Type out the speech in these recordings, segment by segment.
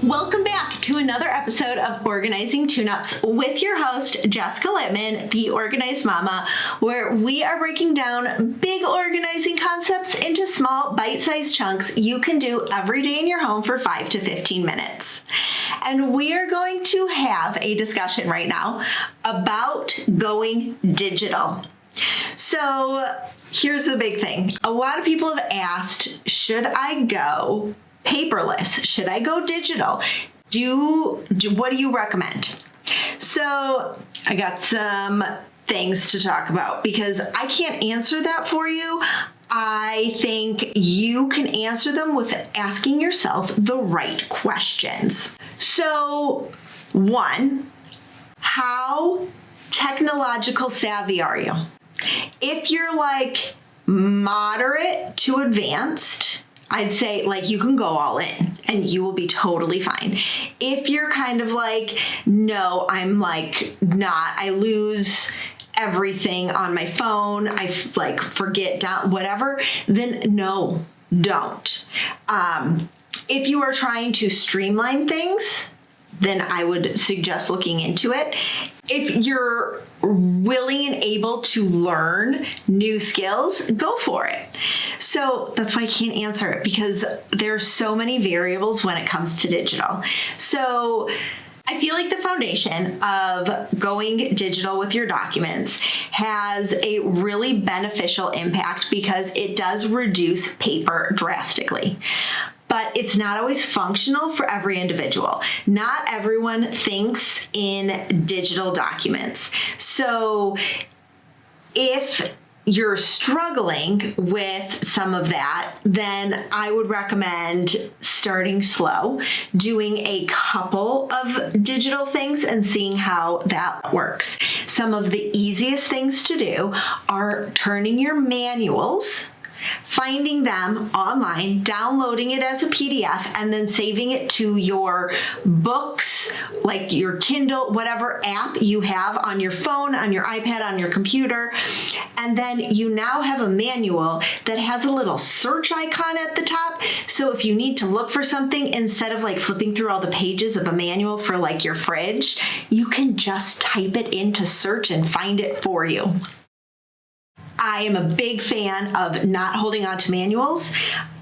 Welcome back to another episode of Organizing Tune-Ups with your host, Jessica Littman, the Organized Mama, where we are breaking down big organizing concepts into small bite-sized chunks you can do every day in your home for 5 to 15 minutes. And we are going to have a discussion right now about going digital. So here's the big thing. A lot of people have asked, should I go paperless? Should I go digital? What do you recommend? So I got some things to talk about because I can't answer that for you. I think you can answer them with asking yourself the right questions. So, 1, how technological savvy are you? If you're like moderate to advanced, I'd say like you can go all in and you will be totally fine. If you're kind of like, no, I'm like not, I lose everything on my phone, I like forget down, whatever, then no, don't. If you are trying to streamline things, then I would suggest looking into it. If you're willing and able to learn new skills, go for it. So that's why I can't answer it because there's so many variables when it comes to digital. So I feel like the foundation of going digital with your documents has a really beneficial impact because it does reduce paper drastically. But it's not always functional for every individual. Not everyone thinks in digital documents. So if you're struggling with some of that, then I would recommend starting slow, doing a couple of digital things and seeing how that works. Some of the easiest things to do are turning your manuals, finding them online, downloading it as a PDF, and then saving it to your books, like your Kindle, whatever app you have on your phone, on your iPad, on your computer. And then you now have a manual that has a little search icon at the top. So if you need to look for something, instead of like flipping through all the pages of a manual for like your fridge, you can just type it into search and find it for you. I am a big fan of not holding on to manuals.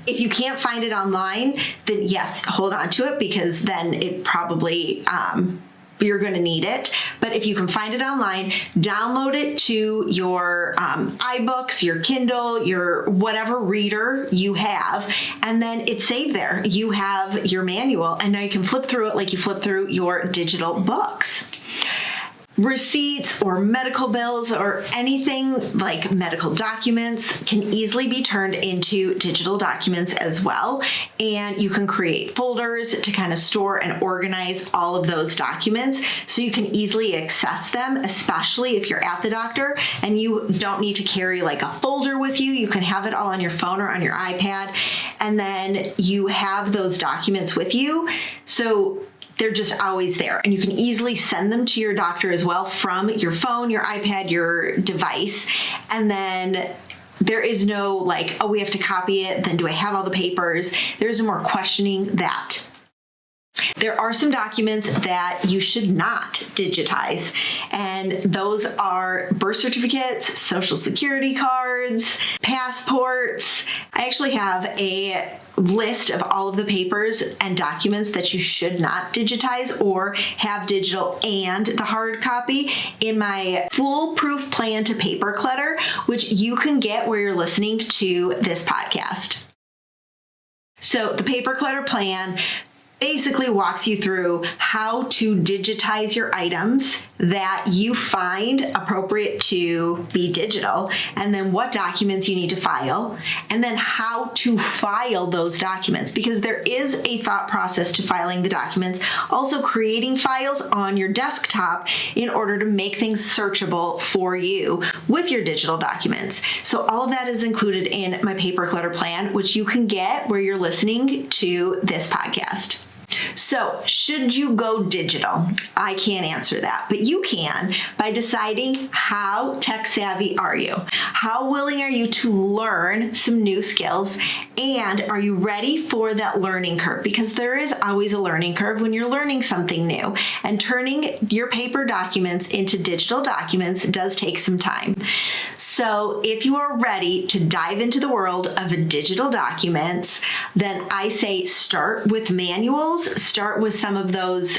If you can't find it online, then yes, hold on to it because then it probably, you're going to need it. But if you can find it online, download it to your iBooks, your Kindle, your whatever reader you have, and then it's saved there. You have your manual, and now you can flip through it like you flip through your digital books. Receipts or medical bills or anything like medical documents can easily be turned into digital documents as well. And you can create folders to kind of store and organize all of those documents so you can easily access them, especially if you're at the doctor and you don't need to carry like a folder with you. You can have it all on your phone or on your iPad, and then you have those documents with you. So they're just always there, and you can easily send them to your doctor as well from your phone, your iPad, your device. And then there is no like, oh, we have to copy it, then do I have all the papers? There's no more questioning that. There are some documents that you should not digitize, and those are birth certificates, social security cards, passports. I actually have a list of all of the papers and documents that you should not digitize or have digital and the hard copy in my foolproof plan to paper clutter, which you can get where you're listening to this podcast. So the paper clutter plan basically walks you through how to digitize your items that you find appropriate to be digital, and then what documents you need to file, and then how to file those documents, because there is a thought process to filing the documents. Also creating files on your desktop in order to make things searchable for you with your digital documents. So all of that is included in my paper clutter plan, which you can get where you're listening to this podcast. So, should you go digital? I can't answer that, but you can by deciding how tech savvy are you? How willing are you to learn some new skills? And are you ready for that learning curve? Because there is always a learning curve when you're learning something new. And turning your paper documents into digital documents does take some time. So, if you are ready to dive into the world of digital documents, then I say start with manuals. Start with some of those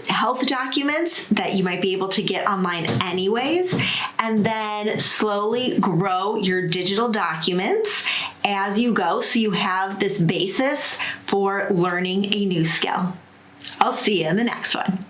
health documents that you might be able to get online anyways, and then slowly grow your digital documents as you go so you have this basis for learning a new skill. I'll see you in the next one.